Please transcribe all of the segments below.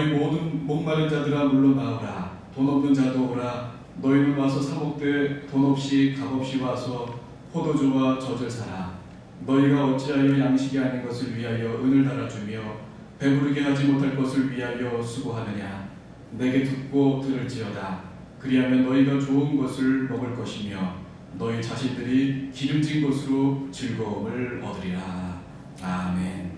너희 모든 목마른 자들아 물러나오라. 돈 없는 자도 오라. 너희는 와서 사 먹되 돈 없이 값없이 와서 포도주와 젖을 사라. 너희가 어찌하여 양식이 아닌 것을 위하여 은을 달아주며 배부르게 하지 못할 것을 위하여 수고하느냐. 내게 듣고 들을지어다. 그리하면 너희가 좋은 것을 먹을 것이며 너희 자신들이 기름진 것으로 즐거움을 얻으리라. 아멘.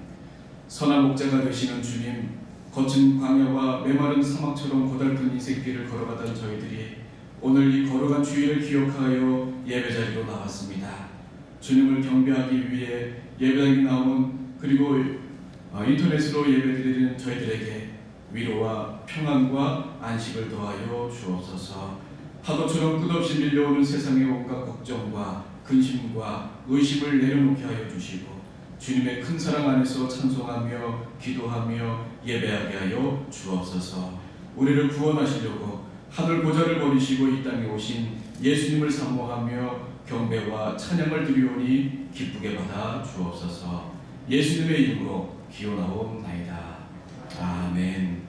선한 목자가 되시는 주님, 거친 광야와 메마른 사막처럼 고달픈 인생길을 걸어가던 저희들이 오늘 이 걸어간 주일을 기억하여 예배자리로 나왔습니다. 주님을 경배하기 위해 예배당에 나온 그리고 인터넷으로 예배드리는 저희들에게 위로와 평안과 안식을 더하여 주옵소서. 파도처럼 끝없이 밀려오는 세상의 온갖 걱정과 근심과 의심을 내려놓게 하여 주시고 주님의 큰 사랑 안에서 찬송하며 기도하며 예배하게 하여 주옵소서. 우리를 구원하시려고 하늘 보좌를 버리시고 이 땅에 오신 예수님을 사모하며 경배와 찬양을 드리오니 기쁘게 받아 주옵소서. 예수님의 이름으로 기원하옵나이다. 아멘.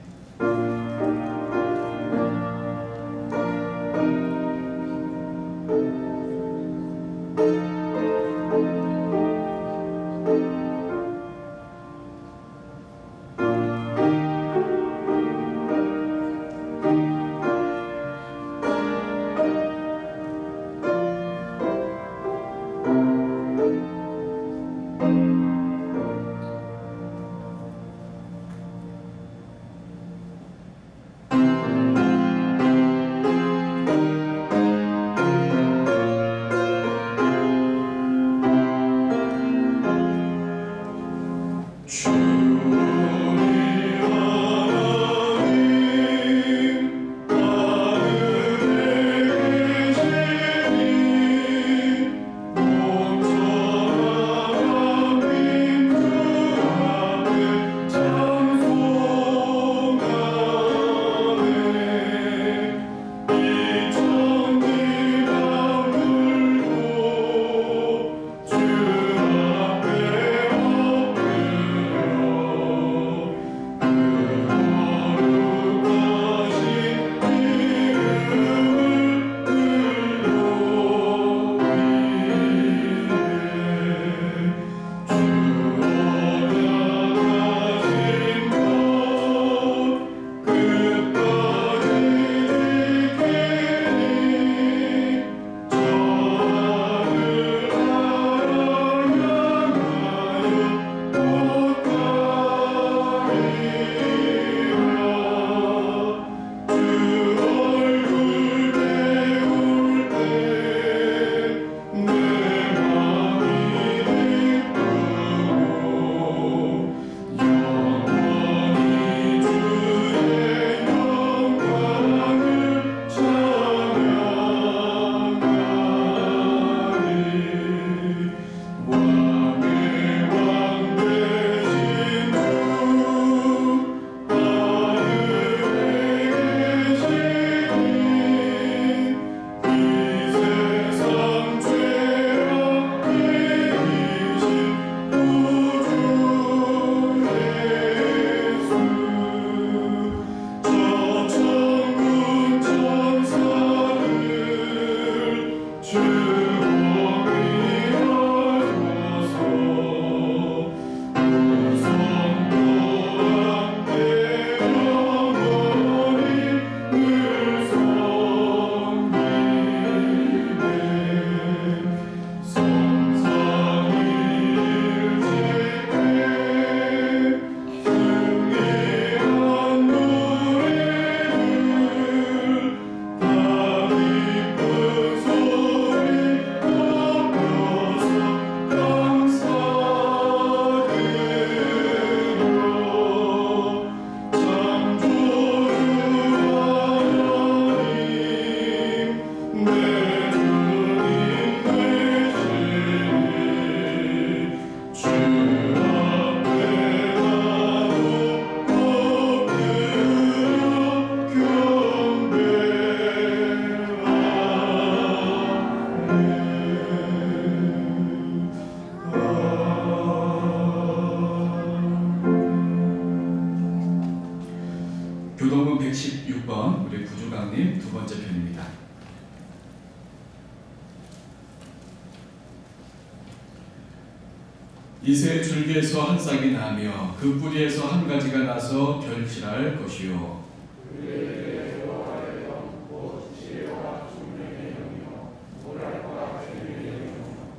이새 줄기에서 한 싹이 나며 그 뿌리에서 한 가지가 나서 결실할 것이요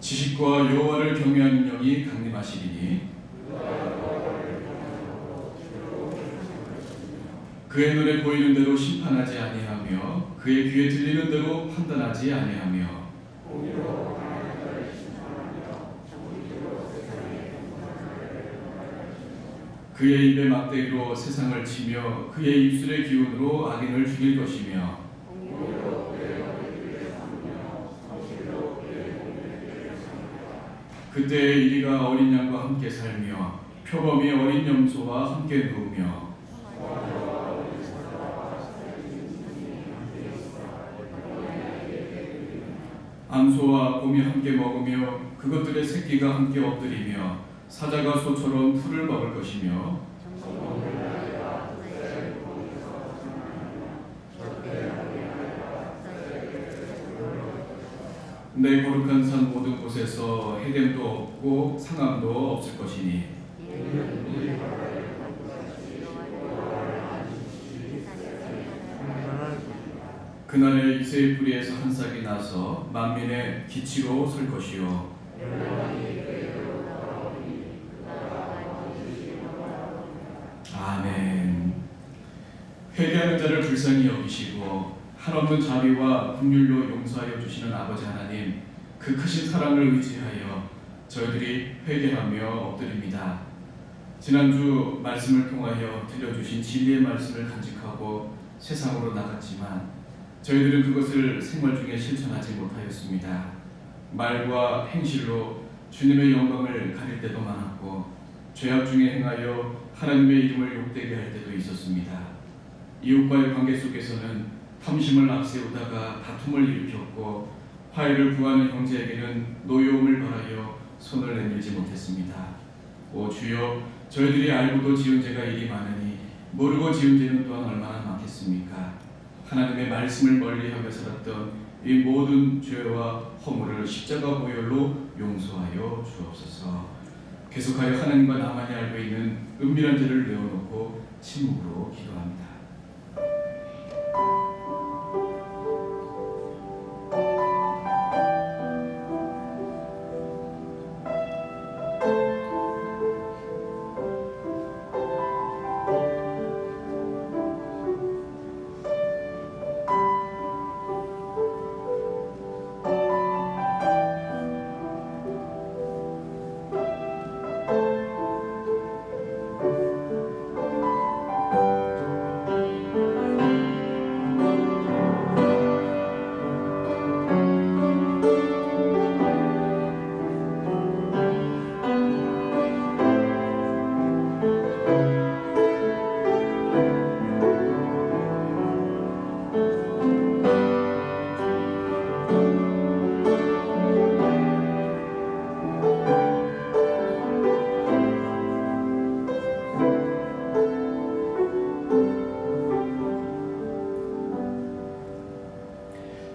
지식과 여호와를 경외하는 영이 강림하시리니 그의 눈에 보이는 대로 심판하지 아니하며 그의 귀에 들리는 대로 판단하지 아니하며 그의 입의 막대기로 세상을 치며 그의 입술의 기운으로 악인을 죽일 것이며 그때의 이리가 어린 양과 함께 살며 표범이 어린 염소와 함께 누우며 암소와 곰이 함께 먹으며 그것들의 새끼가 함께 엎드리며 사자가 소처럼 풀을 먹을 것이며 내 거룩한 산 모든 곳에서 해됨도 없고 상함도 없을 것이니 그날에 이새의 뿌리에서 한 싹이 나서 만민의 기치로 설 것이요 아멘. 회개하는 자를 불쌍히 여기시고 한없는 자비와 긍휼로 용서하여 주시는 아버지 하나님, 그 크신 사랑을 의지하여 저희들이 회개하며 엎드립니다. 지난주 말씀을 통하여 들려주신 진리의 말씀을 간직하고 세상으로 나갔지만 저희들은 그것을 생활 중에 실천하지 못하였습니다. 말과 행실로 주님의 영광을 가릴 때도 많았고 죄악 중에 행하여 하나님의 이름을 욕되게 할 때도 있었습니다. 이웃과의 관계 속에서는 탐심을 앞세우다가 다툼을 일으켰고 화해를 구하는 형제에게는 노여움을 바라여 손을 내밀지 못했습니다. 오 주여, 저희들이 알고도 지은 죄가 이리 많으니 모르고 지은 죄는 또한 얼마나 많겠습니까? 하나님의 말씀을 멀리하며 살았던 이 모든 죄와 허물을 십자가 보혈로 용서하여 주옵소서. 계속하여 하나님과 나만이 알고 있는 은밀한 죄를 내어놓고 침묵으로 기도합니다.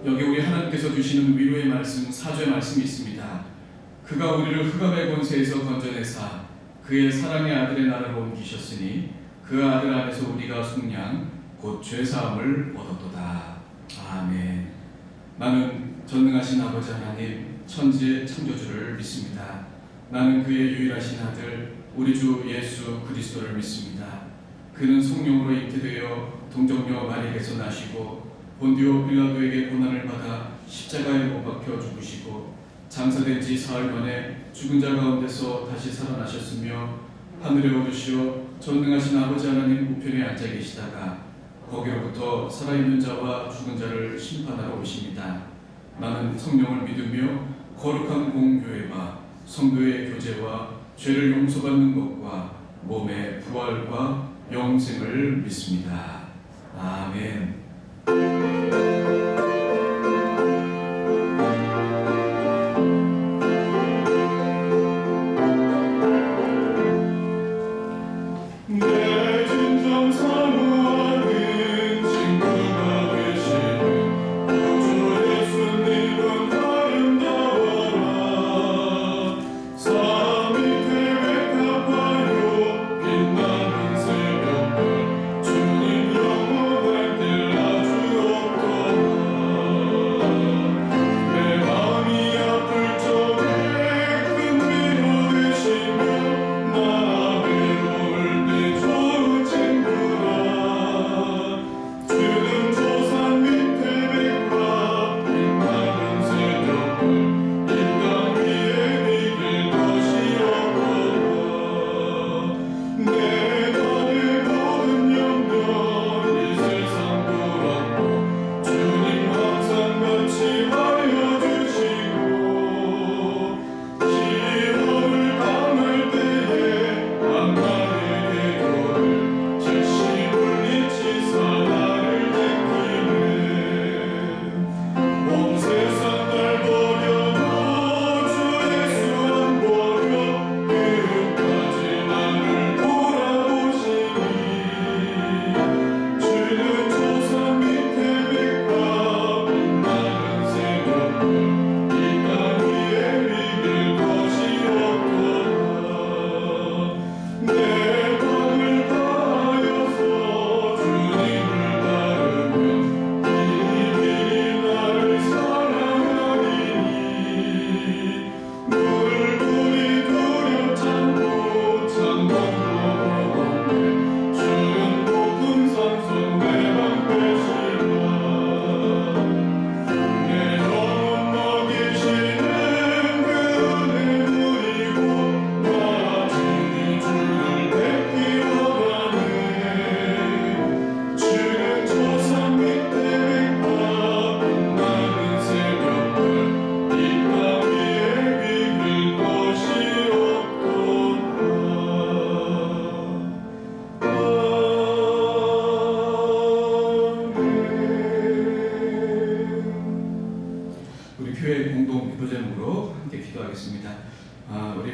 여기 우리 하나님께서 주시는 위로의 말씀, 사죄의 말씀이 있습니다. 그가 우리를 흑암의 권세에서 건져내사 그의 사랑의 아들의 나라로 옮기셨으니 그 아들 안에서 우리가 속량 곧 죄사함을 얻었도다. 아멘. 나는 전능하신 아버지 하나님 천지의 창조주를 믿습니다. 나는 그의 유일하신 아들 우리 주 예수 그리스도를 믿습니다. 그는 성령으로 잉태되어 동정녀 마리에게서 나시고 본디오 빌라도에게 고난을 받아 십자가에 못 박혀 죽으시고 장사된 지 사흘 만에 죽은 자 가운데서 다시 살아나셨으며 하늘에 오르시어 전능하신 아버지 하나님 우편에 앉아 계시다가 거기로부터 살아있는 자와 죽은 자를 심판하러 오십니다. 나는 성령을 믿으며 거룩한 공교회와 성도의 교제와 죄를 용서받는 것과 몸의 부활과 영생을 믿습니다. 아멘. 산 밑에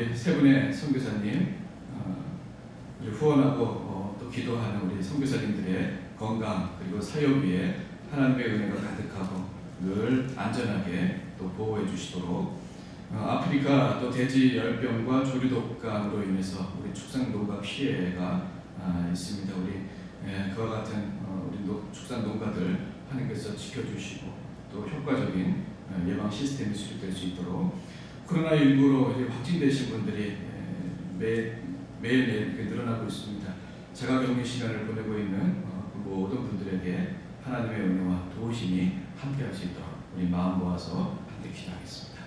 우리 세 분의 선교사님, 우리 후원하고 또 기도하는 우리 선교사님들의 건강 그리고 사역 위에 하나님의 은혜가 가득하고 늘 안전하게 또 보호해 주시도록, 아프리카 또 돼지 열병과 조류독감으로 인해서 우리 축산농가 피해가 있습니다. 우리 그와 같은 우리 축산농가들 하나님께서 지켜주시고 또 효과적인 예방 시스템이 수립될 수 있도록, 코로나19로 확진되신 분들이 매일매일 늘어나고 있습니다. 자가격리 시간을 보내고 있는 모든 분들에게 하나님의 은혜와 도우심이 함께할 수 있도록 우리 마음 모아서 함께 기도하겠습니다.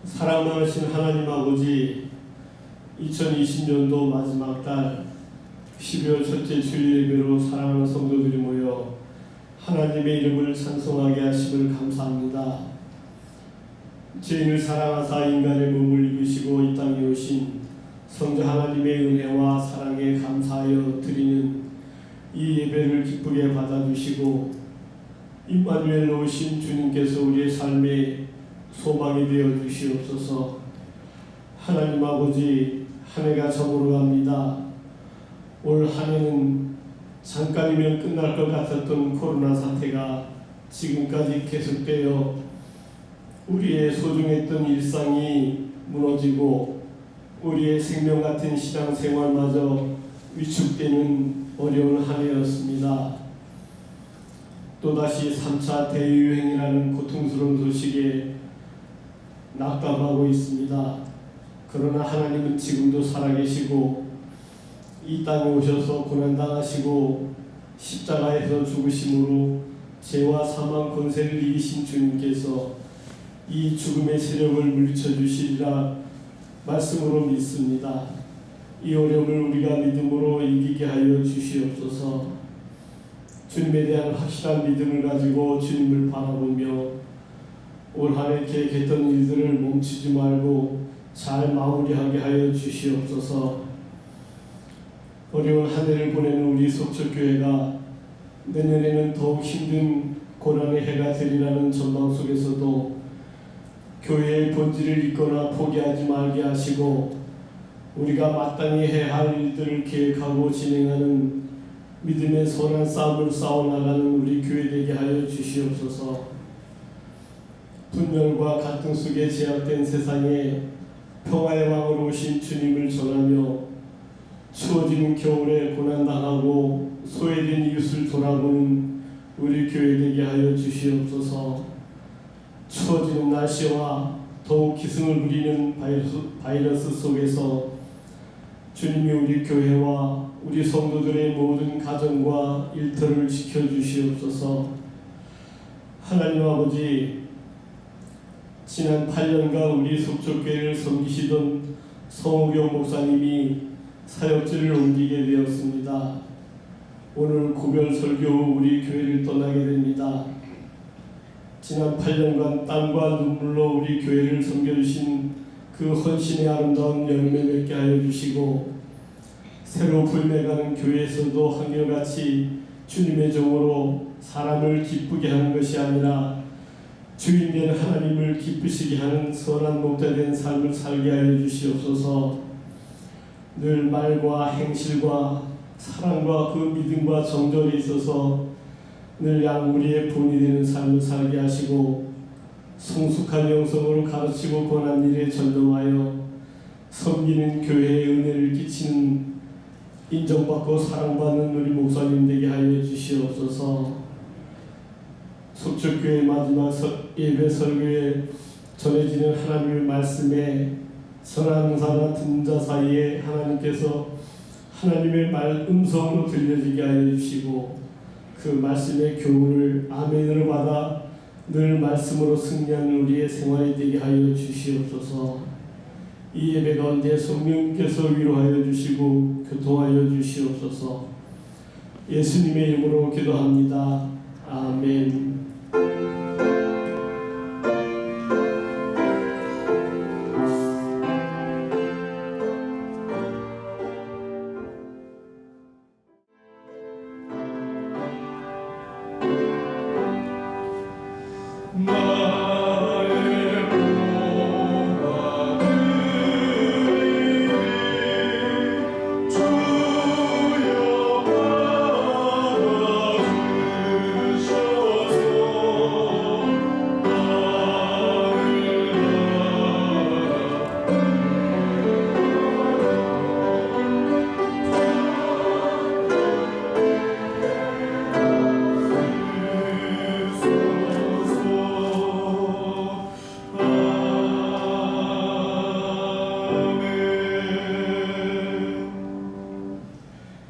사랑하신 하나님 아버지, 2020년도 마지막 달 12월 첫째 주일 예배로 사랑하는 성도들이 모여 하나님의 이름을 찬송하게 하심을 감사합니다. 죄인을 사랑하사 인간의 몸을 입으시고 이 땅에 오신 성자 하나님의 은혜와 사랑에 감사하여 드리는 이 예배를 기쁘게 받아주시고, 임마누엘로 오신 주님께서 우리의 삶에 소망이 되어 주시옵소서. 하나님 아버지, 한 해가 저물어갑니다. 올 한 해는 잠깐이면 끝날 것 같았던 코로나 사태가 지금까지 계속되어 우리의 소중했던 일상이 무너지고 우리의 생명 같은 신앙생활마저 위축되는 어려운 한 해였습니다. 또다시 3차 대유행이라는 고통스러운 소식에 낙담하고 있습니다. 그러나 하나님은 지금도 살아계시고 이 땅에 오셔서 고난당하시고 십자가에서 죽으심으로 죄와 사망 권세를 이기신 주님께서 이 죽음의 세력을 물리쳐 주시리라 말씀으로 믿습니다. 이 어려움을 우리가 믿음으로 이기게 하여 주시옵소서. 주님에 대한 확실한 믿음을 가지고 주님을 바라보며 올 한 해 계획했던 일들을 멈추지 말고 잘 마무리하게 하여 주시옵소서. 어려운 한 해를 보내는 우리 속초교회가 내년에는 더욱 힘든 고난의 해가 되리라는 전망 속에서도 교회의 본질을 잊거나 포기하지 말게 하시고, 우리가 마땅히 해야 할 일들을 계획하고 진행하는 믿음의 선한 싸움을 싸워나가는 우리 교회 되게 하여 주시옵소서. 분열과 갈등 속에 제약된 세상에 평화의 왕으로 오신 주님을 전하며 추워지는 겨울에 고난당하고 소외된 이웃을 돌아보는 우리 교회 되게 하여 주시옵소서. 추워지는 날씨와 더욱 기승을 부리는 바이러스 속에서 주님이 우리 교회와 우리 성도들의 모든 가정과 일터를 지켜주시옵소서. 하나님 아버지, 지난 8년간 우리 속초교회를 섬기시던 성우경 목사님이 사역지를 옮기게 되었습니다. 오늘 구별 설교 후 우리 교회를 떠나게 됩니다. 지난 8년간 땀과 눈물로 우리 교회를 섬겨주신 그 헌신의 아름다운 열매 맺게 하여 주시고, 새로 부임해가는 교회에서도 한결같이 주님의 종으로 사람을 기쁘게 하는 것이 아니라 주인 된 하나님을 기쁘시게 하는 선한 목자된 삶을 살게 하여 주시옵소서. 늘 말과 행실과 사랑과 그 믿음과 정절에 있어서 늘 양무리의 본이 되는 삶을 살게 하시고 성숙한 영성으로 가르치고 권한 일에 전념하여 섬기는 교회에 은혜를 끼치는 인정받고 사랑받는 우리 목사님 되게 하여 주시옵소서. 속초교회 마지막 예배 설교에 전해지는 하나님의 말씀에 선한 자나 듣는 자 사이에 하나님께서 하나님의 음성으로 들려지게 하여 주시고 그 말씀의 교훈을 아멘으로 받아 늘 말씀으로 승리하는 우리의 생활이 되게 하여 주시옵소서. 이 예배 가운데 성령께서 위로하여 주시고 교통하여 주시옵소서. 예수님의 이름으로 기도합니다. 아멘.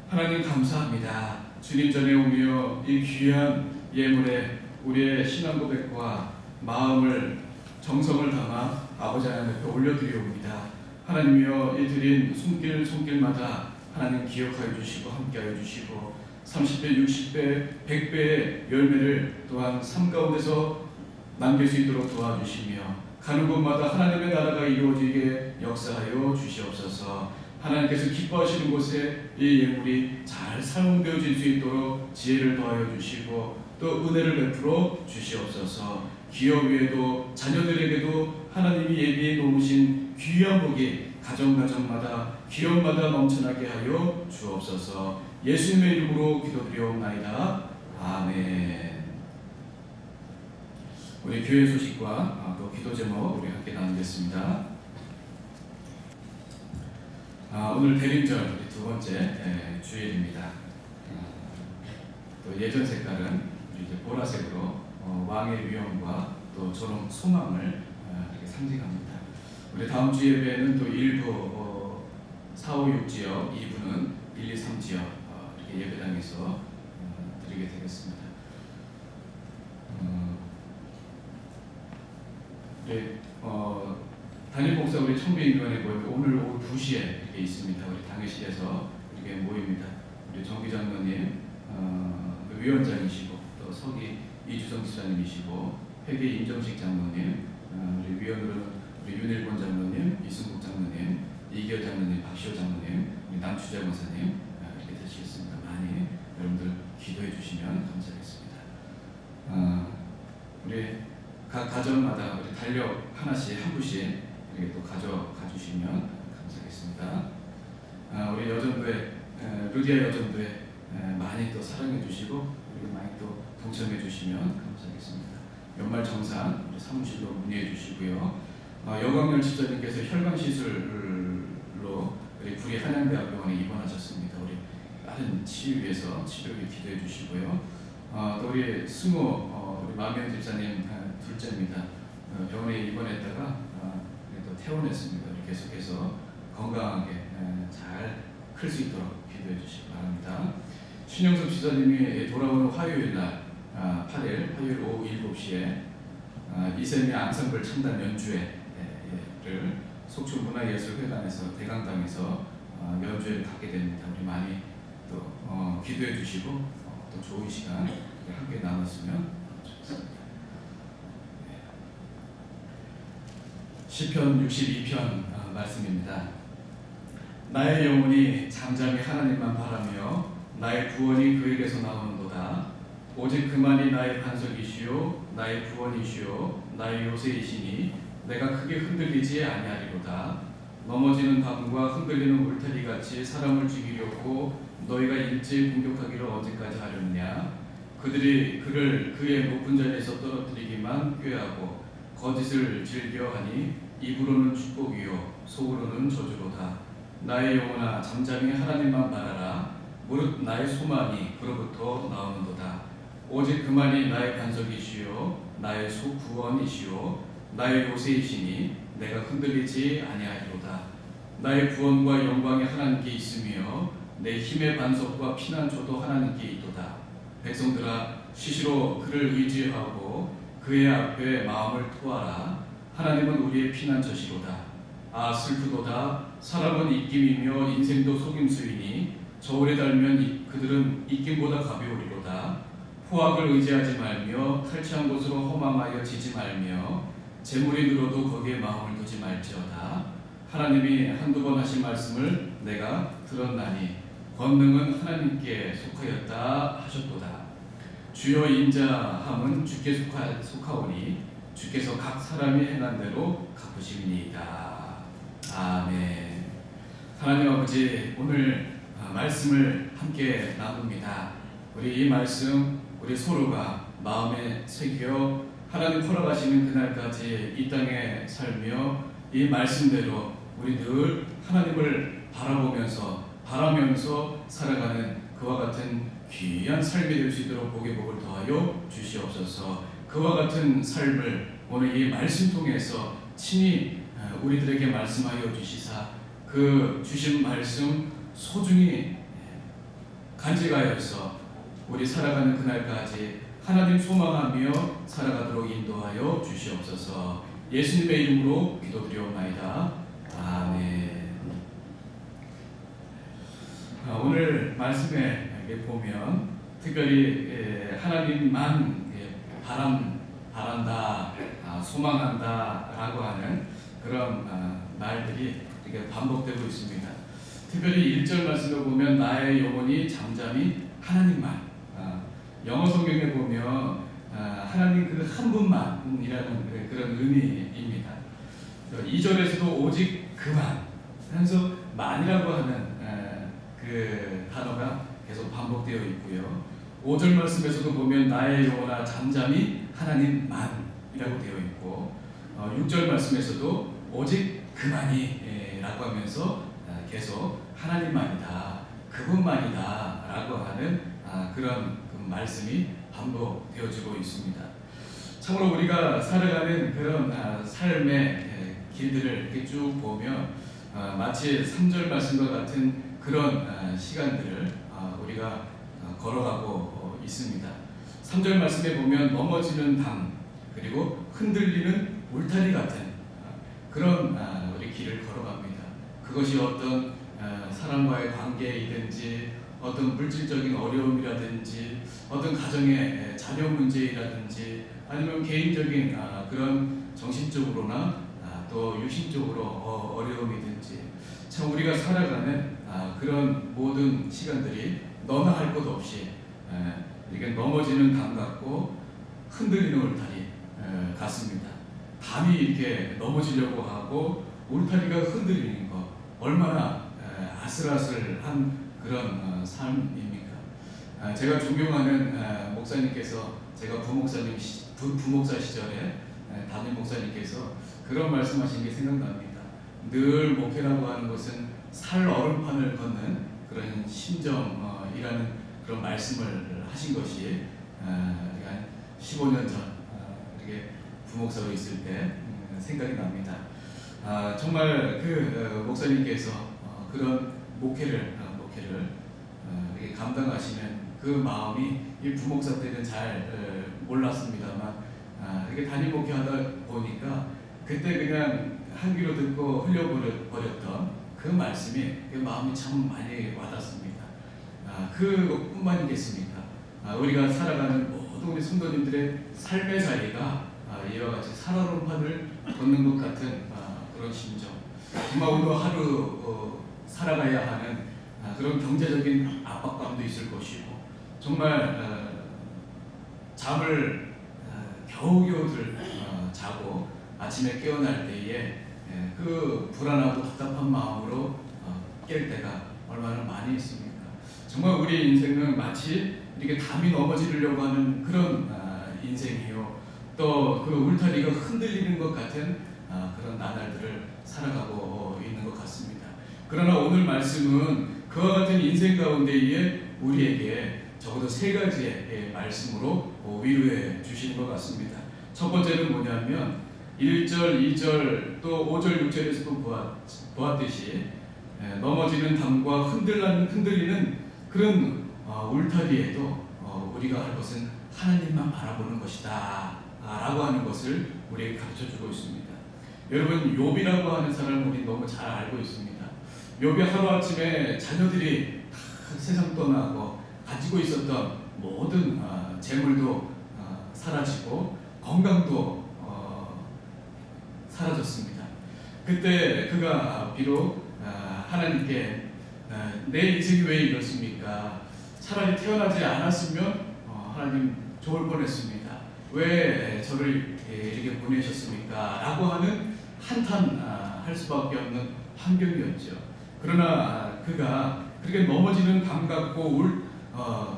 하나님 감사합니다. 주님 전에 오며 이 귀한 예물에 우리의 신앙 고백과 마음을 정성을 담아 아버지 하나님 앞에 올려드리옵니다. 하나님이여 이 드린 손길마다 하나님 기억하여 주시고 함께하여 주시고 30배, 60배, 100배의 열매를 또한 삶 가운데서 남길 수 있도록 도와주시며 가는 곳마다 하나님의 나라가 이루어지게 역사하여 주시옵소서. 하나님께서 기뻐하시는 곳에 이 예물이 잘 사용되어질 수 있도록 지혜를 더하여 주시고 또 은혜를 베풀어 주시옵소서. 기업 위에도 자녀들에게도 하나님이 예비해 놓으신 귀한 복이 가정마다 기업마다 넘쳐나게 하여 주옵소서. 예수님의 이름으로 기도드리옵나이다. 아멘. 우리 교회 소식과 또 기도 제목 우리 함께 나누겠습니다. 오늘 대림절 우리 두 번째 주일입니다. 또 예전 색깔은 이제 보라색으로 왕의 위엄과 또 저런 소망을 이렇게 상징합니다. 우리 다음 주 예배는 또 일부 4, 5, 6지역, 2부는 1, 2, 3지역 이렇게 예배당에서 드리게 되겠습니다. 담임 목사 우리 청비인교원에 모이고 오늘 오후 2시에 이렇게 있습니다. 우리 당회실에서 이렇게 모입니다. 우리 정기 장로님, 위원장이시고 또 서기 이주성 지사님이시고 회계 임정식 장로님, 우리 위원으로는 우리 윤일권 장로님, 이승국 장로님, 이기열 장로님, 박시호 장로님, 우리 남추자 권사님 이렇게 되시겠습니다. 많이 여러분들 기도해 주시면 감사하겠습니다. 우리 각 가정마다 우리 달력 하나씩 한 분씩 이렇게 또 가져가 주시면 감사하겠습니다. 우리 여전도회 루디아 여전도회 많이 또 사랑해 주시고 우리 많이 또 동참해 주시면 감사하겠습니다. 연말 정산 우리 사무실로 문의해 주시고요. 여광열 집사님께서 혈관 시술로 우리 구리 한양대학병원에 입원하셨습니다. 우리 빠른 치유 위해서 치료를 기도해 주시고요. 또 우리 승호 우리 마명 집사님 둘째입니다. 병원에 입원했다가 또 퇴원했습니다. 우리 계속해서 건강하게 잘 클 수 있도록 기도해 주시기 바랍니다. 신영섭 지사님이 돌아오는 화요일 날 8일 화요일 오후 7시에 이세미 앙상블 창단 연주회를 속초문화예술회관에서 대강당에서 연주회를 갖게 됩니다. 우리 많이 또 기도해 주시고 또 좋은 시간 함께 나눴으면 좋겠습니다. 시편 62편 말씀입니다. 나의 영혼이 잠잠히 하나님만 바라며 나의 구원이 그에게서 나오는도다. 오직 그만이 나의 반석이시요 나의 구원이시요 나의 요새이시니 내가 크게 흔들리지 아니하리로다. 넘어지는 밤과 흔들리는 울타리같이 사람을 죽이려고 너희가 일찍 공격하기를 언제까지 하렵냐. 그들이 그를 그의 높은 자리에서 떨어뜨리기만 꾀하고 거짓을 즐겨하니 입으로는 축복이요 속으로는 저주로다. 나의 영혼아 잠잠히 하나님만 바라라. 무릇 나의 소망이 그로부터 나오는도다. 오직 그만이 나의 반석이시요 나의 구원이시요 나의 요새이시니 내가 흔들리지 아니하리로다. 나의 구원과 영광이 하나님께 있으며 내 힘의 반석과 피난처도 하나님께 있도다. 백성들아 시시로 그를 의지하고 그의 앞에 마음을 토하라. 하나님은 우리의 피난처시로다. 아 슬프도다. 사람은 입김이며 인생도 속임수이니 저울에 달면 그들은 입김보다 가벼우리로다. 포악을 의지하지 말며 탈취한 곳으로 허망하여 지지 말며 재물이 늘어도 거기에 마음을 두지 말지어다. 하나님이 한두 번 하신 말씀을 내가 들었나니 권능은 하나님께 속하였다 하셨도다. 주여 인자함은 주께 속하오니 주께서 각 사람이 행한 대로 갚으심이니이다. 아멘. 하나님 아버지 오늘 말씀을 함께 나눕니다. 우리 이 말씀 우리 서로가 마음에 새겨 하나님 허락하시는 그날까지 이 땅에 살며 이 말씀대로 우리 늘 하나님을 바라면서 살아가는 그와 같은 귀한 삶이 될 수 있도록 복의 복을 더하여 주시옵소서. 그와 같은 삶을 오늘 이 말씀 통해서 친히 우리들에게 말씀하여 주시사 그 주신 말씀 소중히 간직하여서 우리 살아가는 그날까지 하나님 소망하며 살아가도록 인도하여 주시옵소서. 예수님의 이름으로 기도드리옵나이다. 아멘. 오늘 말씀에 보면 특별히 하나님만 바란다, 소망한다 라고 하는 그런 말들이 이렇게 반복되고 있습니다. 특별히 1절 말씀을 보면 나의 영혼이 잠잠히 하나님만, 영어 성경에 보면 하나님 그 한 분만이라는 그런 의미입니다. 2절에서도 오직 그만 하면서 만이라고 하는 그 단어가 계속 반복되어 있고요. 5절 말씀에서도 보면 나의 영혼아 잠잠히 하나님만이라고 되어 있고 6절 말씀에서도 오직 그만이 라고 하면서 계속 하나님만이다 그분만이다 라고 하는 그런 말씀이 반복되어지고 있습니다. 참으로 우리가 살아가는 그런 삶의 길들을 이렇게 쭉 보면 마치 3절 말씀과 같은 그런 시간들을 우리가 걸어가고 있습니다. 3절 말씀에 보면 넘어지는 담 그리고 흔들리는 울타리 같은 그런 우리 길을 걸어갑니다. 그것이 어떤 사람과의 관계이든지 어떤 물질적인 어려움이라든지 어떤 가정의 자녀 문제라든지 아니면 개인적인 그런 정신적으로나 또 육신적으로 어려움이든지 참 우리가 살아가는 그런 모든 시간들이 너나 할 것 없이 이렇게 넘어지는 담 같고 흔들리는 울타리 같습니다. 담이 이렇게 넘어지려고 하고 울타리가 흔들리는 것 얼마나 아슬아슬한 그런 삶입니까? 제가 존경하는 목사님께서 제가 부목사 시절에 담임 목사님께서 그런 말씀하신 게 생각납니다. 늘 목회라고 하는 것은 살 얼음판을 걷는 그런 심정이라는 그런 말씀을 하신 것이 한 15년 전 이렇게 부목사로 있을 때 생각이 납니다. 정말 그 목사님께서 그런 목회를 이렇게 감당하시는 그 마음이 이 부목사 때는 잘 몰랐습니다만 이렇게 담임 목회하다 보니까 그때 그냥 한 귀로 듣고 흘려버렸던 그 말씀이 그 마음이 참 많이 와닿습니다. 그뿐만이겠습니까? 우리가 살아가는 모든 우리 성도님들의 삶의 자리가 이와 같이 살얼음판을 걷는 것 같은 그런 심정. 정말 오늘 하루 살아가야 하는 그런 경제적인 압박감도 있을 것이고 정말 잠을 겨우겨우들 자고 아침에 깨어날 때에 그 불안하고 답답한 마음으로 깰 때가 얼마나 많이 있습니까? 정말 우리 인생은 마치 이렇게 담이 넘어지려고 하는 그런 인생이요. 또 그 울타리가 흔들리는 것 같은 그런 나날들을 살아가고 있는 것 같습니다. 그러나 오늘 말씀은 그와 같은 인생 가운데에 우리에게 적어도 세 가지의 말씀으로 위로해 주시는 것 같습니다. 첫 번째는 뭐냐면 1절, 2절, 또 5절, 6절에서도 보았듯이 넘어지는 담과 흔들리는 그런 울타리에도 우리가 할 것은 하나님만 바라보는 것이다 라고 하는 것을 우리에게 가르쳐주고 있습니다. 여러분, 욥이라고 하는 사람을 우리 너무 잘 알고 있습니다. 욥이 하루아침에 자녀들이 세상 떠나고 가지고 있었던 모든 재물도 사라지고 건강도 사라졌습니다. 그때 그가 비록 하나님께 내 인생이 왜 이렇습니까? 차라리 태어나지 않았으면 하나님 좋을 뻔했습니다. 왜 저를 이렇게 보내셨습니까? 라고 하는 한탄할 수밖에 없는 환경이었죠. 그러나 그가 그렇게 넘어지는 담 같고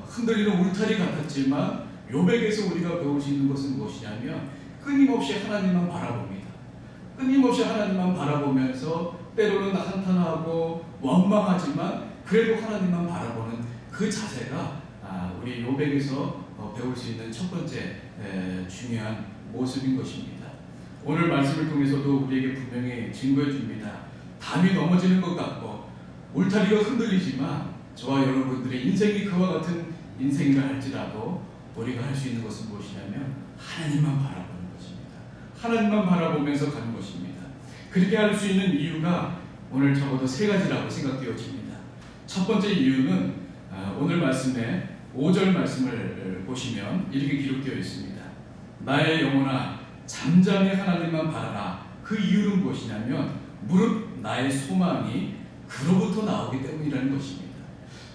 흔들리는 울타리 같았지만 욥에게서 우리가 배울 수 있는 것은 무엇이냐면 끊임없이 하나님만 바라봅니다. 끊임없이 하나님만 바라보면서 때로는 한탄하고 원망하지만 그래도 하나님만 바라보는 그 자세가 우리 욥에게서 배울 수 있는 첫 번째 중요한 모습인 것입니다. 오늘 말씀을 통해서도 우리에게 분명히 증거해 줍니다. 담이 넘어지는 것 같고 울타리가 흔들리지만 저와 여러분들의 인생이 그와 같은 인생이라 할지라도 우리가 할 수 있는 것은 무엇이냐면 하나님만 바라보는 것입니다. 하나님만 바라보면서 가는 것입니다. 그렇게 할 수 있는 이유가 오늘 적어도 세 가지라고 생각되어집니다. 첫 번째 이유는 오늘 말씀에 5절 말씀을 보시면 이렇게 기록되어 있습니다. 나의 영혼아 잠잠히 하나님만 바라라. 그 이유는 무엇이냐면 무릇 나의 소망이 그로부터 나오기 때문이라는 것입니다.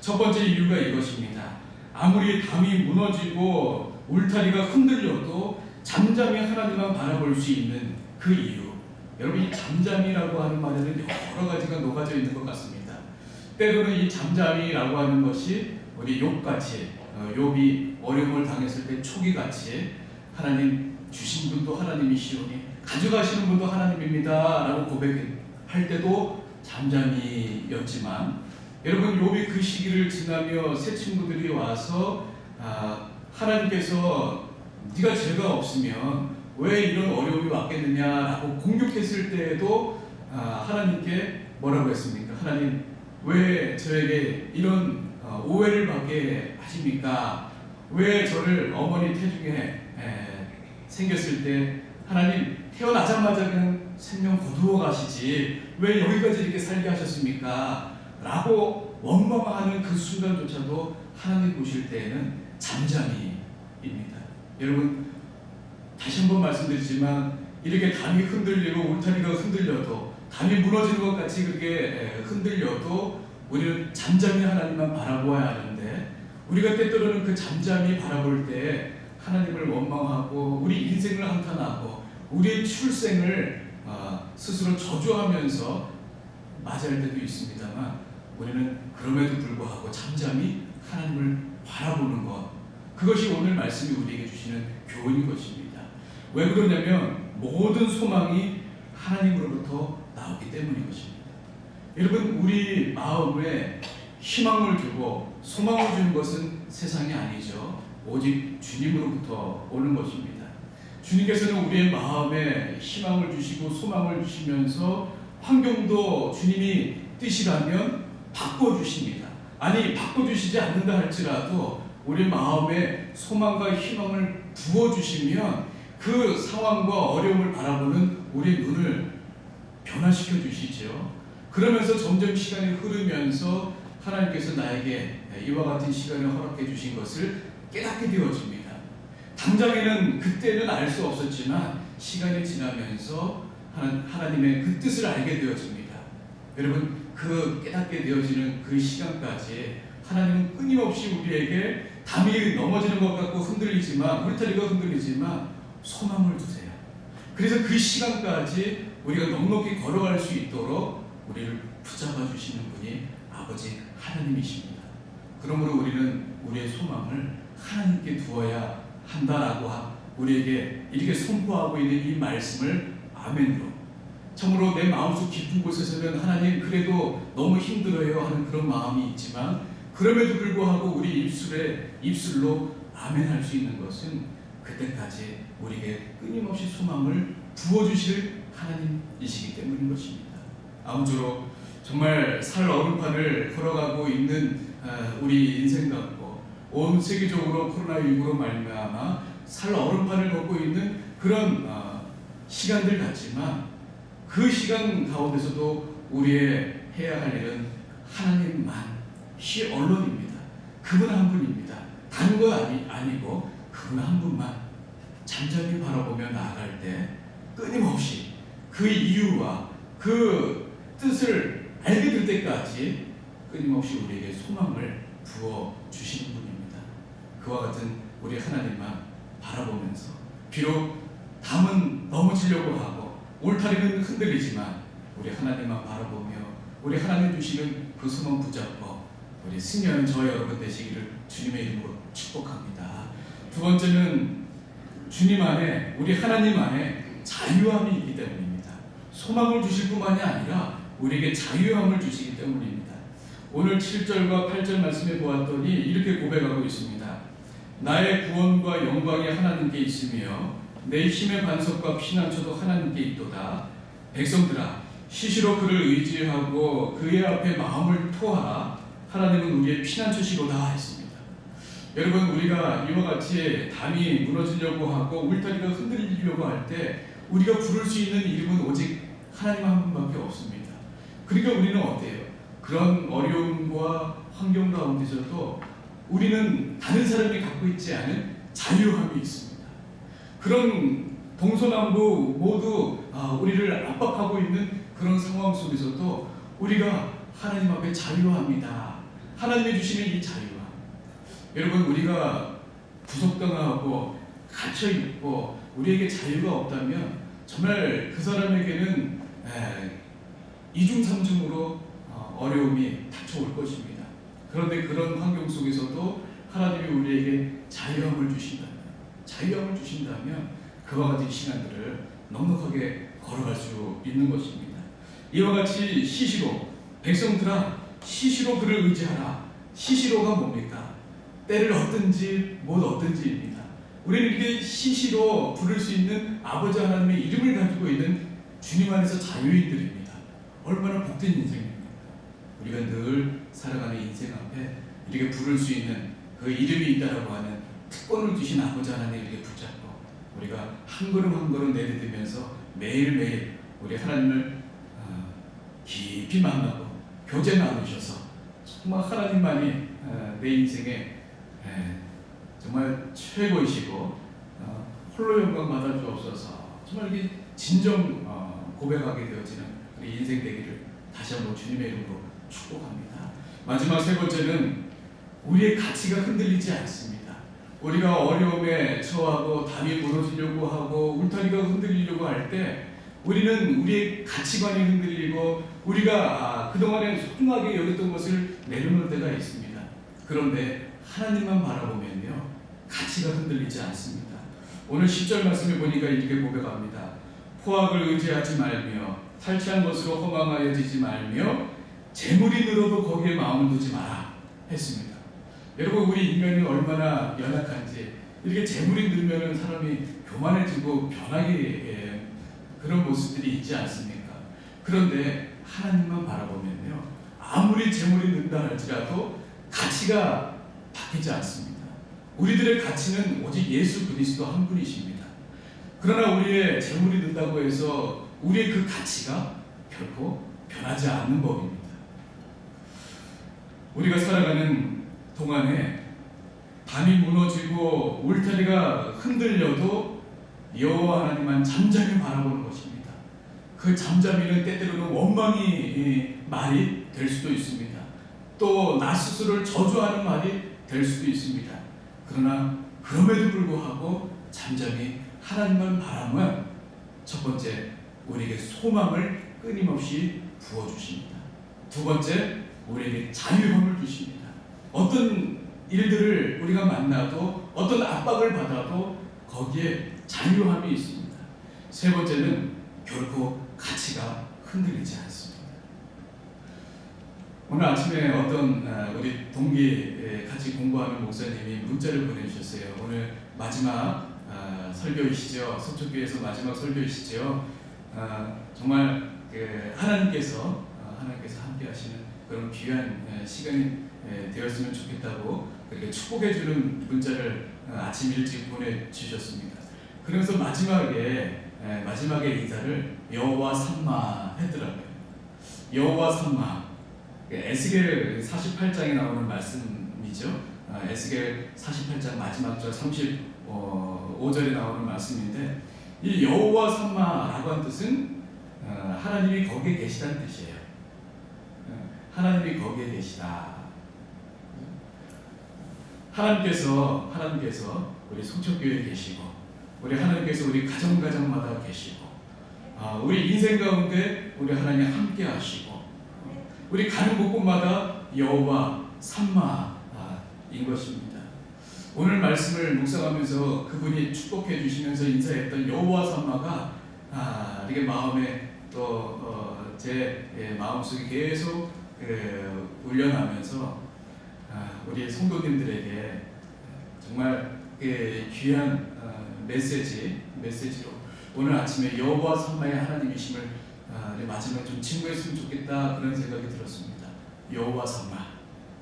첫 번째 이유가 이것입니다. 아무리 담이 무너지고 울타리가 흔들려도 잠잠히 하나님만 바라볼 수 있는 그 이유. 여러분, 이 잠잠이라고 하는 말에는 여러 가지가 녹아져 있는 것 같습니다. 때로는 이 잠잠이라고 하는 것이 우리 욥같이 욥이 어려움을 당했을 때 초기같이 하나님 주신 분도 하나님이시오니 가져가시는 분도 하나님입니다 라고 고백할 때도 잠잠이였지만 여러분, 욥이 그 시기를 지나며 새 친구들이 와서 하나님께서 네가 죄가 없으면 왜 이런 어려움이 왔겠느냐라고 공격했을 때에도 하나님께 뭐라고 했습니까? 하나님, 왜 저에게 이런 오해를 받게 하십니까? 왜 저를 어머니 태중에 생겼을 때 하나님 태어나자마자 그냥 생명 거두어 가시지 왜 여기까지 이렇게 살게 하셨습니까? 라고 원망하는 그 순간조차도 하나님 보실 때에는 잠잠이입니다. 여러분, 다시 한번 말씀드리지만 이렇게 담이 흔들리고 울타리가 흔들려도 담이 무너지는 것 같이 그렇게 흔들려도 우리는 잠잠히 하나님만 바라보아야 하는데 우리가 때때로는 그 잠잠히 바라볼 때 하나님을 원망하고 우리 인생을 한탄하고 우리의 출생을 스스로 저주하면서 맞이할 때도 있습니다만 우리는 그럼에도 불구하고 잠잠히 하나님을 바라보는 것, 그것이 오늘 말씀이 우리에게 주시는 교훈인 것입니다. 왜 그러냐면 모든 소망이 하나님으로부터 나오기 때문인 것입니다. 여러분, 우리 마음에 희망을 주고 소망을 주는 것은 세상이 아니죠. 오직 주님으로부터 오는 것입니다. 주님께서는 우리의 마음에 희망을 주시고 소망을 주시면서 환경도 주님이 뜻이라면 바꿔주십니다. 아니, 바꿔주시지 않는다 할지라도 우리 마음에 소망과 희망을 부어주시면 그 상황과 어려움을 바라보는 우리의 눈을 변화시켜 주시죠. 그러면서 점점 시간이 흐르면서 하나님께서 나에게 이와 같은 시간을 허락해 주신 것을 깨닫게 되어집니다. 당장에는 그때는 알 수 없었지만 시간이 지나면서 하나님의 그 뜻을 알게 되어집니다. 여러분, 그 깨닫게 되어지는 그 시간까지 하나님은 끊임없이 우리에게 담이 넘어지는 것 같고 흔들리지만, 울타리가 흔들리지만 소망을 두세요. 그래서 그 시간까지 우리가 넉넉히 걸어갈 수 있도록 우리를 붙잡아 주시는 분이 아버지 하나님이십니다. 그러므로 우리는 우리의 소망을 하나님께 두어야 한다라고 우리에게 이렇게 선포하고 있는 이 말씀을 아멘으로, 참으로 내 마음속 깊은 곳에서는 하나님 그래도 너무 힘들어요 하는 그런 마음이 있지만, 그럼에도 불구하고 우리 입술로 아멘할 수 있는 것은 그때까지 우리에게 끊임없이 소망을 부어주실 하나님이시기 때문인 것입니다. 아무쪼록 정말 살 얼음판을 걸어가고 있는 우리 인생 같고, 온 세계적으로 코로나19로 말미암아 살 얼음판을 걷고 있는 그런 시간들 같지만, 그 시간 가운데서도 우리의 해야 할 일은 하나님만 시 언론입니다. 그분 한 분입니다. 다른 거 아니고 그분 한 분만 잠잠히 바라보며 나아갈 때 끊임없이 그 이유와 그 뜻을 알게 될 때까지 끊임없이 우리에게 소망을 부어 주시는 분입니다. 그와 같은 우리 하나님만 바라보면서, 비록 담은 넘어지려고 하고 울타리는 흔들리지만 우리 하나님만 바라보며 우리 하나님 주시는 그 소망 붙잡고 우리 승리하는 저와 여러분 되시기를 주님의 이름으로 축복합니다. 두 번째는 주님 안에, 우리 하나님 안에 자유함이 있기 때문입니다. 소망을 주실 뿐만이 아니라 우리에게 자유함을 주시기 때문입니다. 오늘 7절과 8절 말씀에 보았더니 이렇게 고백하고 있습니다. 나의 구원과 영광이 하나님께 있으며 내 힘의 반석과 피난처도 하나님께 있도다. 백성들아, 시시로 그를 의지하고 그의 앞에 마음을 토하라. 하나님은 우리의 피난처시로다 했습니다. 여러분, 우리가 이와 같이 담이 무너지려고 하고 울타리가 흔들리려고 할 때 우리가 부를 수 있는 이름은 오직 하나님 한 분밖에 없습니다. 그러니까 우리는 어때요? 그런 어려움과 환경 가운데서도 우리는 다른 사람이 갖고 있지 않은 자유함이 있습니다. 그런 동서남북 모두 우리를 압박하고 있는 그런 상황 속에서도 우리가 하나님 앞에 자유합니다. 하나님이 주시는 이 자유함. 여러분, 우리가 구속당하고 갇혀있고 우리에게 자유가 없다면 정말 그 사람에게는 이중삼중으로 어려움이 닥쳐올 것입니다. 그런데 그런 환경 속에서도 하나님이 우리에게 자유함을 주신다면 그와 같은 시간들을 넉넉하게 걸어갈 수 있는 것입니다. 이와 같이 시시로, 백성들아 시시로 그를 의지하라. 시시로가 뭡니까? 때를 얻든지 못 얻든지입니다. 우리는 이렇게 시시로 부를 수 있는 아버지 하나님의 이름을 가지고 있는 주님 안에서 자유인들입니다. 얼마나 복된 인생입니까? 우리가 늘 살아가는 인생 앞에 이렇게 부를 수 있는 그 이름이 있다라고 하는 특권을 주신 아버지 하나님에게 붙잡고 우리가 한 걸음 한 걸음 내디디면서 매일매일 우리 하나님을 깊이 만나고 교제 나누셔서 정말 하나님만이 내 인생에 정말 최고이시고 홀로 영광 받아 주옵소서. 정말 이게 진정 고백하게 되어지는 우리 인생 되기를 다시 한번 주님의 이름으로 축복합니다. 마지막 세 번째는 우리의 가치가 흔들리지 않습니다. 우리가 어려움에 처하고 담이 무너지려고 하고 울타리가 흔들리려고 할 때 우리는 우리의 가치관이 흔들리고 우리가 그동안에 소중하게 여겼던 것을 내려놓을 때가 있습니다. 그런데 하나님만 바라보면요, 가치가 흔들리지 않습니다. 오늘 10절 말씀에 보니까 이렇게 고백합니다. 포악을 의지하지 말며 탈취한 것으로 허망하여지지 말며 재물이 늘어도 거기에 마음을 두지 마라 했습니다. 여러분, 우리 인간이 얼마나 연약한지 이렇게 재물이 늘면 사람이 교만해지고 변하게 그런 모습들이 있지 않습니까? 그런데 하나님만 바라보면요, 아무리 재물이 는다 할지라도 가치가 바뀌지 않습니다. 우리들의 가치는 오직 예수 그리스도 한 분이십니다. 그러나 우리의 재물이 는다고 해서 우리의 그 가치가 결코 변하지 않는 법입니다. 우리가 살아가는 동안에 담이 무너지고 울타리가 흔들려도 여호와 하나님만 잠잠히 바라보는 것입니다. 그 잠잠이는 때때로는 원망이 말이 될 수도 있습니다. 또 나 스스로를 저주하는 말이 될 수도 있습니다. 그러나 그럼에도 불구하고 잠잠히 하나님만 바라면 첫 번째, 우리에게 소망을 끊임없이 부어주십니다. 두 번째, 우리에게 자유함을 주십니다. 어떤 일들을 우리가 만나도, 어떤 압박을 받아도 거기에 자유함이 있습니다. 세 번째는 결코 가치가 흔들리지 않습니다. 오늘 아침에 어떤 우리 동기 같이 공부하는 목사님이 문자를 보내주셨어요. 오늘 마지막 설교이시죠. 서초교회에서 마지막 설교이시죠. 정말 하나님께서 함께 하시는 그런 귀한 시간이 되었으면 좋겠다고 그렇게 축복해주는 문자를 아침 일찍 보내주셨습니다. 그래서 마지막에 인사를 여호와 삼마 했더라고요. 여호와 삼마, 에스겔 48장에 나오는 말씀이죠. 에스겔 48장 마지막 절 35절에 나오는 말씀인데, 이 여호와 삼마라고 하는 뜻은 하나님이 거기에 계시다는 뜻이에요. 하나님이 거기에 계시다. 하나님께서 우리 송천교회에 계시고, 우리 하나님께서 우리 가정마다 계시고, 우리 인생 가운데 우리 하나님 함께 하시고, 우리 가는 곳곳마다 여호와 삼마인 것입니다. 오늘 말씀을 묵상하면서 그분이 축복해 주시면서 인사했던 여호와 삼마가 이렇게 마음에 또 제 마음속에 계속 울려나면서 우리 성도님들에게 정말 귀한 메시지로 오늘 아침에 여호와 삼마의 하나님이심을 마지막에 좀 증거했으면 좋겠다, 그런 생각이 들었습니다. 여호와 삼마,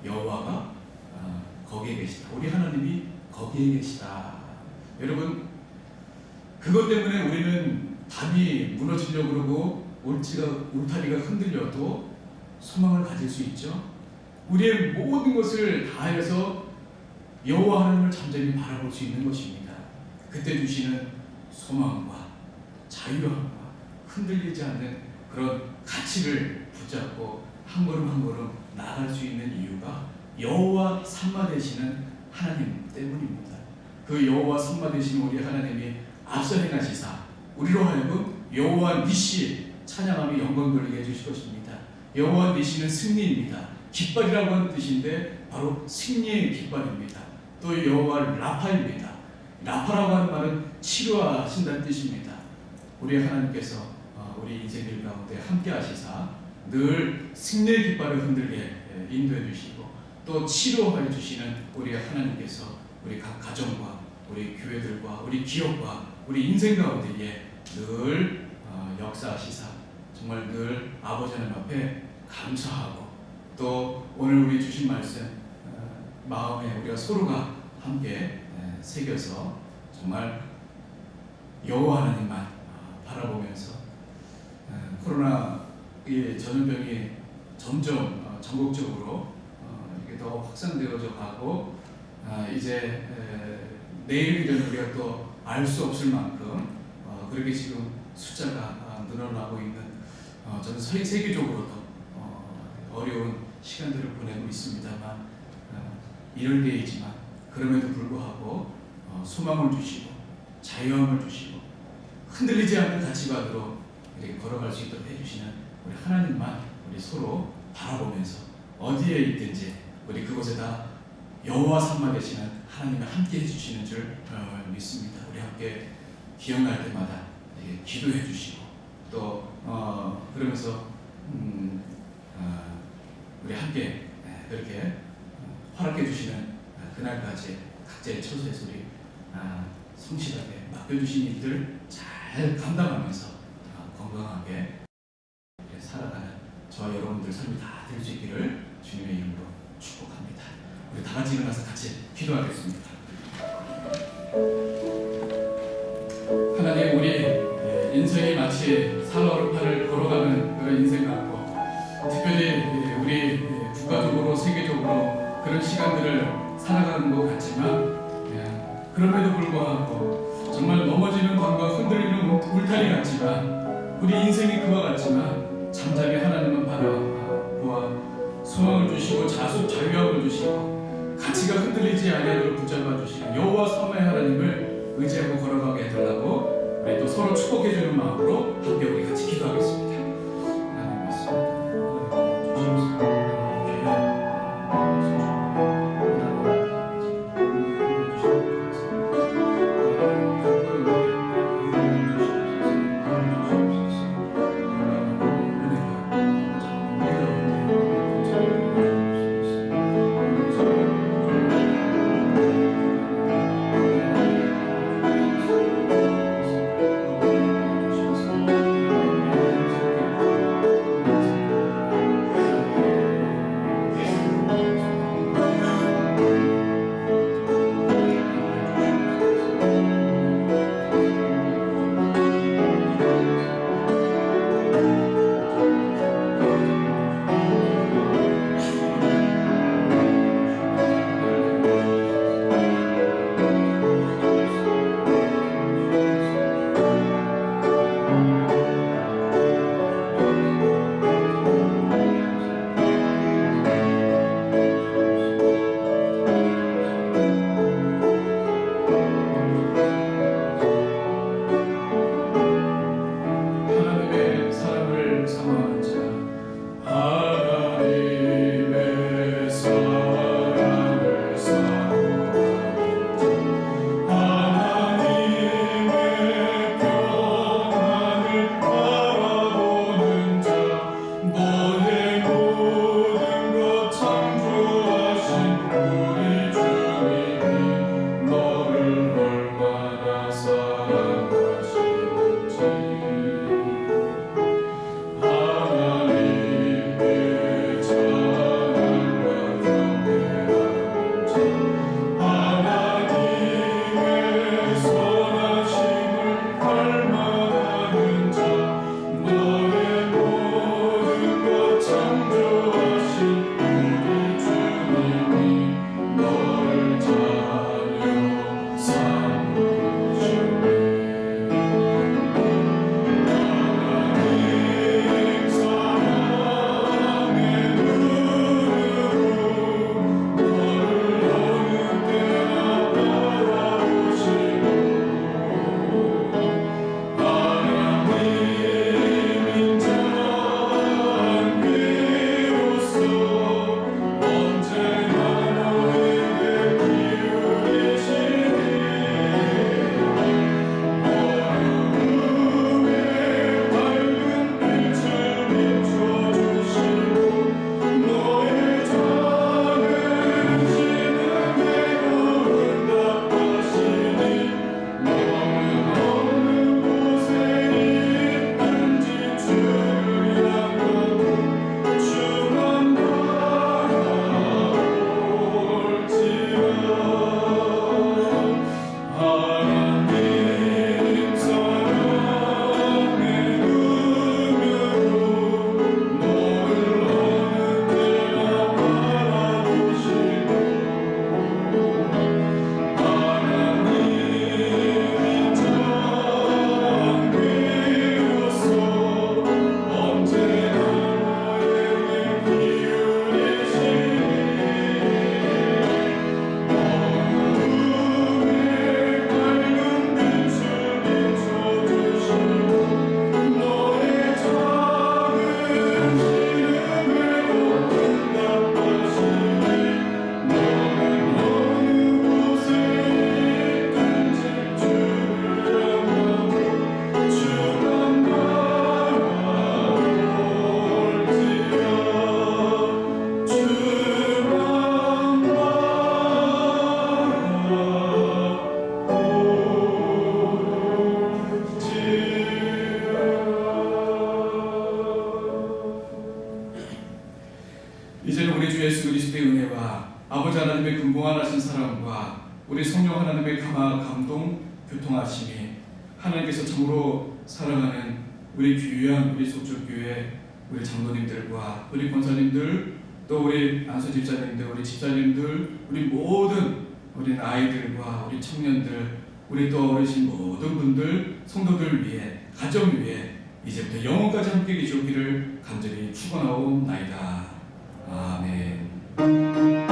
여호와가 거기에 계시다. 우리 하나님이 거기에 계시다. 여러분, 그것 때문에 우리는 담이 무너지려고 그러고 울타리가 흔들려도 소망을 가질 수 있죠. 우리의 모든 것을 다해서 여호와 하나님을 잠잠히 바라볼 수 있는 것입니다. 그때 주시는 소망과 자유함과 흔들리지 않는 그런 가치를 붙잡고 한 걸음 한 걸음 나아갈 수 있는 이유가 여호와 삼마 되시는 하나님 때문입니다. 그 여호와 삼마 되시는 우리 하나님이 앞서 행하시사 우리로 하여금 여호와 니시 찬양하며 영광 돌리게 해주실 것입니다. 여호와 니시는 승리입니다. 깃발이라고 하는 뜻인데 바로 승리의 깃발입니다. 또 여호와 라파입니다. 라파라고 하는 말은 치료하신다는 뜻입니다. 우리 하나님께서 우리 인생길 가운데 함께 하시사 늘 승리의 깃발을 흔들게 인도해 주시고, 또 치료해 주시는 우리 하나님께서 우리 각 가정과 우리 교회들과 우리 기업과 우리 인생 가운데에 늘 역사하시사 정말 늘 아버지 하나님 앞에 감사하고, 또 오늘 우리 주신 말씀 마음에 우리가 서로가 함께 새겨서 정말 여호와 하나님만 바라보면서 코로나 전염병이 점점 전국적으로 이게 더 확산되어져 가고, 이제 내일 되면 우리가 또 알 수 없을 만큼 그렇게 지금 숫자가 늘어나고 있는, 저는 세계적으로도 어려운 시간들을 보내고 있습니다만, 이럴 때이지만 그럼에도 불구하고 소망을 주시고 자유함을 주시고 흔들리지 않는 가치관으로 이렇게 걸어갈 수 있도록 해주시는 우리 하나님만 우리 서로 바라보면서 어디에 있든지 우리 그곳에 다 여호와 삼마 되시는 하나님과 함께 해주시는 줄 믿습니다. 우리 함께 기억날 때마다 기도해 주시고, 또 그러면서 우리 함께 그렇게 허락해 주시는 그날까지 각자의 처소에서 우리 성실하게 맡겨주신 일들 잘 감당하면서 건강하게 살아가는 저와 여러분들 삶이 다 될 수 있기를 주님의 이름으로 축복합니다. 우리 다 같이 일어나서 같이 기도하겠습니다. 하나님, 우리 인생이 마치 살얼음판을 걸어가는 그런 인생 같고, 특별히 우리 국가적으로 세계적으로 그런 시간들을 살아가는 것 같지만, 그럼에도 불구하고 정말 넘어지는 강과 흔들리는 울타리 같지만, 우리 인생이 그와 같지만 잠잠히 하나님은 바라보아 소망을 주시고 자유함을 주시고 가치가 흔들리지 아니하도록 붙잡아 주시는 여호와 삼의 하나님을 의지하고 걸어가게 해달라고 우리 또 서로 축복해 주는 마음으로 함께 우리 같이 기도하겠습니다. 하나님 말씀 이제는 우리 주 예수 그리스도의 은혜와 아버지 하나님의 근봉하신 사랑과 우리 성령 하나님의 감동, 교통하심이 하나님께서 참으로 사랑하는 우리 귀한 우리 속출교회 우리 장로님들과 우리 권사님들 또 우리 안수 집사님들 우리 집사님들 우리 모든 우리 아이들과 우리 청년들 우리 또 어르신 모든 분들 성도들 위해 가정 위해 이제부터 영원까지 함께 계시기를 간절히 축원하옵나이다. 아멘.